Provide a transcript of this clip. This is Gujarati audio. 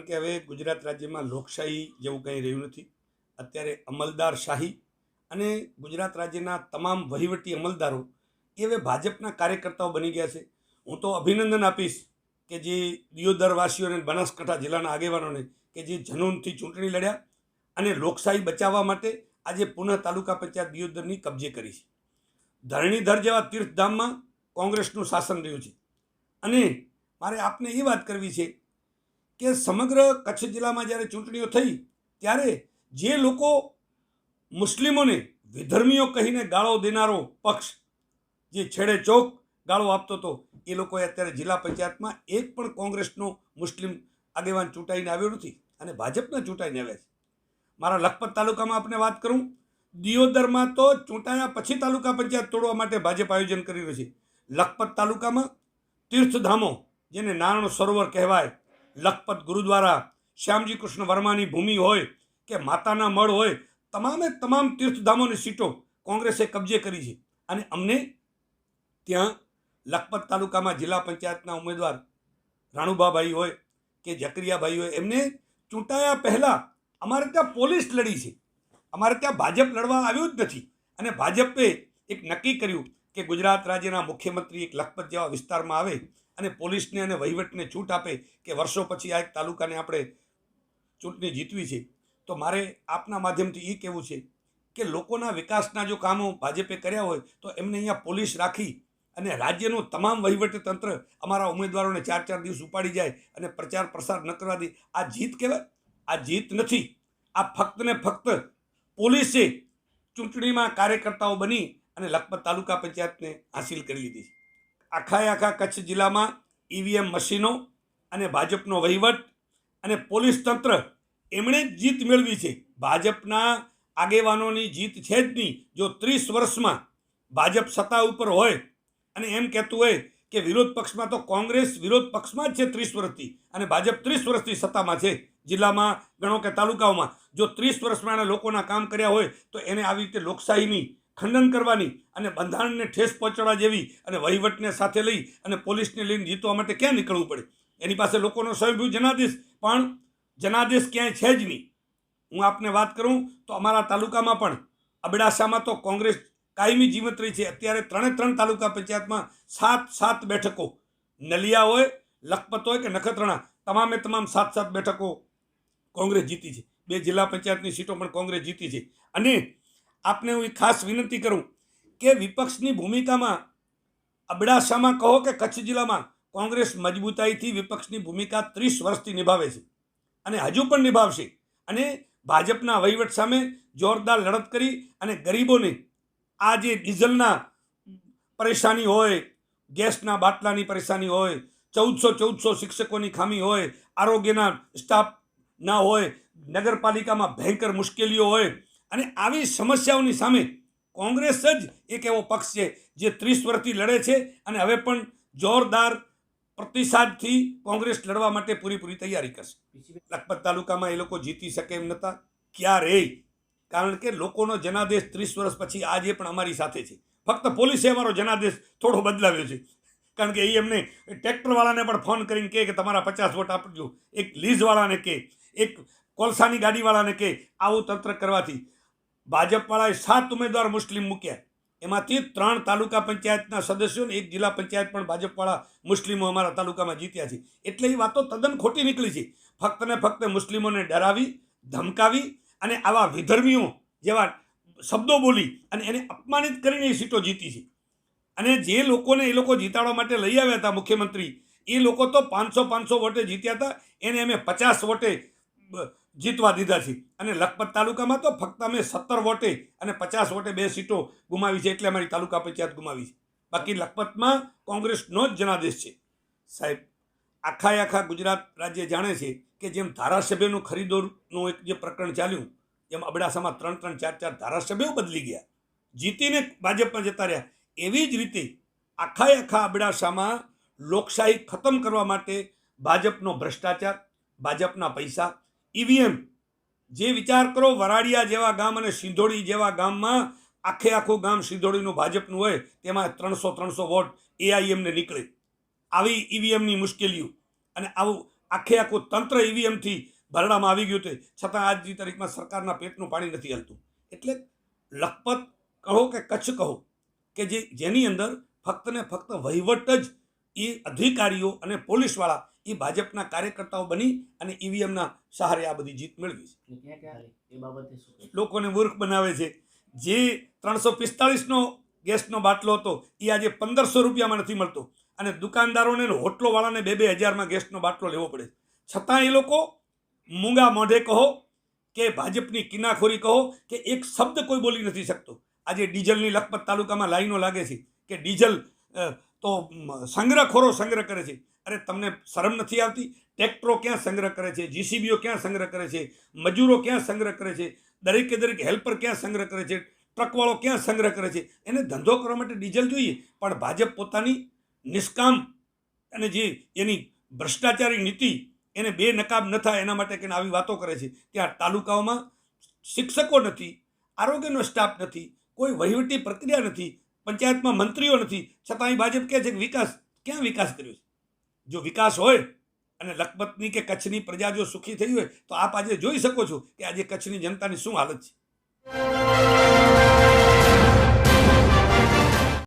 કે હવે ગુજરાત રાજ્યમાં લોકશાહી જેવું કંઈ રહ્યું નથી. અત્યારે અમલદારશાહી અને ગુજરાત રાજ્યના તમામ વહીવટી અમલદારો એ હવે ભાજપના કાર્યકર્તાઓ બની ગયા છે. હું તો અભિનંદન આપીશ કે જે દિયોદરવાસીઓ અને બનાસકાંઠા જિલ્લાના આગેવાનોને કે જે જનૂનથી ચૂંટણી લડ્યા અને લોકશાહી બચાવવા માટે આજે પુનઃ તાલુકા પંચાયત દિયોદરની કબજે કરી છે. ધરણીધર જેવા તીર્થધામમાં કોંગ્રેસનું શાસન રહ્યું છે. અને મારે આપને એ વાત કરવી છે કે સમગ્ર કચ્છ જિલ્લામાં જ્યારે ચૂંટણીઓ થઈ ત્યારે જે લોકો મુસ્લિમોને વિધર્મીઓ કહીને ગાળો દેનારો પક્ષ જે છેડે ચોક ગાળો આપતો હતો એ લોકોએ અત્યારે જિલ્લા પંચાયતમાં એક પણ કોંગ્રેસનો મુસ્લિમ આગેવાન ચૂંટાઈને આવ્યો નથી અને ભાજપના ચૂંટાઈને આવ્યા છે. મારા લખપત તાલુકામાં આપને વાત કરું, દિયોદરમાં તો ચૂંટાયા પછી તાલુકા પંચાયત તોડવા માટે ભાજપ આયોજન કરી રહ્યું છે. લખપત તાલુકામાં તીર્થધામો જેને નારાયણ સરોવર કહેવાય, લખપત ગુરુદ્વારા, શ્યામજી કૃષ્ણ વર્માની ભૂમિ હોય કે માતાના મળ હોય, તમામે તમામ તીર્થધામોની સીટો કોંગ્રેસે કબજે કરી છે. અને અમને ત્યાં લખપત તાલુકામાં જિલ્લા પંચાયતના ઉમેદવાર રાણુબાભાઈ હોય કે જકરિયાભાઈ હોય, એમને ચૂંટાયા પહેલાં અમારે ત્યાં પોલીસ લડી છે. અમારે ત્યાં ભાજપ લડવા આવ્યું જ નથી. અને ભાજપે એક નક્કી કર્યું કે ગુજરાત રાજ્યના મુખ્યમંત્રી એક લખપત જેવા વિસ્તારમાં આવે અને પોલીસને અને વહીવટને છૂટ આપે કે વર્ષો પછી આ એક તાલુકાને આપણે ચૂંટણી જીતવી છે. તો મારે આપના માધ્યમથી એ કહેવું છે કે લોકોના વિકાસના જો કામો ભાજપે કર્યા હોય તો એમને અહીંયા પોલીસ રાખી અને રાજ્યનું તમામ વહીવટી તંત્ર અમારા ઉમેદવારોને 4-4 દિવસ ઉપાડી જાય અને પ્રચાર પ્રસાર ન કરવા દે, આ જીત કહેવાય? આ જીત નથી. આ ફક્ત ને ફક્ત પોલીસે ચૂંટણીમાં કાર્યકર્તાઓ બની અને લખપત તાલુકા પંચાયતને હાંસિલ કરી લીધી છે. આખા કચ્છ જિલ્લામાં ઈવીએમ મશીનો અને ભાજપનો વહીવટ અને પોલીસ તંત્ર એમણે જ જીત મેળવી છે. ભાજપના આગેવાનોની જીત છે જ નહીં. જો 30 વર્ષમાં ભાજપ સત્તા ઉપર હોય અને એમ કહેતું હોય કે વિરોધ પક્ષમાં, તો કોંગ્રેસ વિરોધ પક્ષમાં જ છે 30 વર્ષથી અને ભાજપ 30 વર્ષથી સત્તામાં છે. જિલ્લામાં ગણો કે તાલુકાઓમાં જો 30 વર્ષમાં એને લોકોના કામ કર્યા હોય તો એને આવી રીતે લોકશાહીની ખંડન કરવાની અને બંધારણને ઠેસ પહોંચાડવા જેવી અને વહીવટને સાથે લઈ અને પોલીસને લઈને જીતવા માટે ક્યાં નીકળવું પડે? એની પાસે લોકોનો સ્વયંભૂ જનાદેશ, પણ જનાદેશ ક્યાંય છે જ નહીં. હું આપને વાત કરું તો અમારા તાલુકામાં પણ અબડાસામાં તો કોંગ્રેસ કાયમી જીવંત રહી છે. અત્યારે 3 તાલુકા પંચાયતમાં 7 બેઠકો, નલિયા હોય, લખપત હોય કે નખત્રાણા, તમામે તમામ 7 બેઠકો કોંગ્રેસ જીતી છે. 2 જિલ્લા પંચાયતની સીટો પણ કોંગ્રેસ જીતી છે. અને આપને હું ખાસ વિનંતી કરું કે વિપક્ષની ભૂમિકામાં અબડાસામાં કહો કે કચ્છ જિલ્લામાં કોંગ્રેસ મજબૂતાઈથી વિપક્ષની ભૂમિકા 30 વર્ષથી નિભાવે છે અને હજુ પણ નિભાવશે. અને ભાજપના વહીવટ સામે જોરદાર લડત કરી અને ગરીબોને આ જે ડીઝલના પરેશાની હોય, ગેસના બાટલાની પરેશાની હોય, 1400 શિક્ષકોની ખામી હોય, આરોગ્યના સ્ટાફ ના હોય, નગરપાલિકામાં ભયંકર મુશ્કેલીઓ હોય, અને આવી સમસ્યાઓની સામે કોંગ્રેસ જ એક એવો પક્ષ છે જે 30 વર્ષથી લડે છે અને હવે પણ જોરદાર પ્રતિસાદથી કોંગ્રેસ લડવા માટે પૂરી તૈયારી કરશે. લખપત તાલુકામાં એ લોકો જીતી શકે એમ નહોતા ક્યારેય, કારણ કે લોકોનો જનાદેશ 30 વર્ષ પછી આજે પણ અમારી સાથે છે. ફક્ત પોલીસે અમારો જનાદેશ થોડો બદલાવ્યો છે, કારણ કે એ એમને ટ્રેક્ટરવાળાને પણ ફોન કરીને કહે કે તમારા 50 વોટ આપજો, એક લીઝવાળાને કહે, એક કોલસાની ગાડીવાળાને કહે. આવું તંત્ર કરવાથી ભાજપવાળાએ 7 ઉમેદવાર મુસ્લિમ મૂક્યા, એમાંથી 3 તાલુકા પંચાયતના સદસ્યો અને 1 જિલ્લા પંચાયત પણ ભાજપવાળા મુસ્લિમો અમારા તાલુકામાં જીત્યા છે. એટલે એ વાતો તદ્દન ખોટી નીકળી છે. ફક્ત ને ફક્ત મુસ્લિમોને ડરાવી, ધમકાવી અને આવા વિધર્મીઓ જેવા શબ્દો બોલી અને એને અપમાનિત કરીને એ સીટો જીતી છે. અને જે લોકોને એ લોકો જીતાડવા માટે લઈ આવ્યા હતા મુખ્યમંત્રી, એ લોકો તો 500 વોટે જીત્યા હતા, એને અમે 50 વોટે જીતવા દીધા છે. અને લખપત તાલુકામાં તો ફક્ત અમે 17 વોટે અને 50 વોટે 2 સીટો ગુમાવી છે, એટલે અમારી તાલુકા પંચાયત ગુમાવી છે. બાકી લખપતમાં કોંગ્રેસનો જ જનાદેશ છે. સાહેબ, આખા ગુજરાત રાજ્ય જાણે છે કે જેમ ધારાસભ્યનું ખરીદોનું એક જે પ્રકરણ ચાલ્યું, એમ અબડાસામાં 3-4 ધારાસભ્યો બદલી ગયા, જીતીને ભાજપમાં જતા રહ્યા. એવી જ રીતે આખા અબડાસામાં લોકશાહી ખતમ કરવા માટે ભાજપનો ભ્રષ્ટાચાર, ભાજપના પૈસા, ઈવીએમ, જે વિચાર કરો વરાડિયા જેવા ગામ અને સિંધોડી જેવા ગામમાં આખું ગામ સિંધોડીનું ભાજપનું હોય, તેમાં 300 વોટ એઆઈએમને નીકળે. આવી ઈવીએમની મુશ્કેલીઓ અને આવું આખે આખું તંત્ર ઈવીએમથી ભરડામાં આવી ગયું હતું, છતાં આજની તારીખમાં સરકારના પેટનું પાણી નથી હલતું. એટલે લખપત કહો કે કચ્છ કહો કે જેની અંદર ફક્ત ને ફક્ત વહીવટ જ એ અધિકારીઓ અને પોલીસવાળા એ ભાજપના કાર્યકર્તાઓ બની અને ઈવીએમના સહારે આ બધી જીત મેળવી છે. લોકોને મૂર્ખ બનાવે છે. જે 345નો ગેસનો બાટલો હતો એ આજે 1500 રૂપિયામાં નથી મળતો અને દુકાનદારોને હોટલોવાળાને 2,000 ગેસનો બાટલો લેવો પડે. છતાં એ લોકો મૂંગા મોઢે કહો કે ભાજપની કિનાખોરી કહો કે એક શબ્દ કોઈ બોલી નથી શકતો. આજે ડીઝલની લખપત તાલુકામાં લાઈનો લાગે છે કે ડીઝલ તો સંગ્રહખોરો સંગ્રહ કરે છે. અરે તમને શરમ નથી આવતી? ટ્રેક્ટરો ક્યાં સંગ્રહ કરે છે, જીસીબીઓ ક્યાં સંગ્રહ કરે છે, મજૂરો ક્યાં સંગ્રહ કરે છે, દરેકે દરેક હેલ્પર ક્યાં સંગ્રહ કરે છે, ટ્રકવાળો ક્યાં સંગ્રહ કરે છે? એને ધંધો કરવા માટે ડીઝલ જોઈએ, પણ ભાજપ પોતાની નિષ્કામ અને જે એની ભ્રષ્ટાચારી નીતિ એને બે નકાબ ન થાય એના માટે કે આવી વાતો કરે છે. ત્યાં તાલુકાઓમાં શિક્ષકો નથી, આરોગ્યનો સ્ટાફ નથી, કોઈ વહીવટી પ્રક્રિયા નથી, પંચાયતમાં મંત્રીઓ નથી, છતાં અહીં ભાજપ કહે છે કે વિકાસ. ક્યાં વિકાસ કર્યો છે? જો વિકાસ હોય અને લખપતની કે કચ્છની પ્રજા જો સુખી થઈ હોય તો આપ આજે જોઈ શકો છો કે આજે કચ્છની જનતાની શું હાલત છે.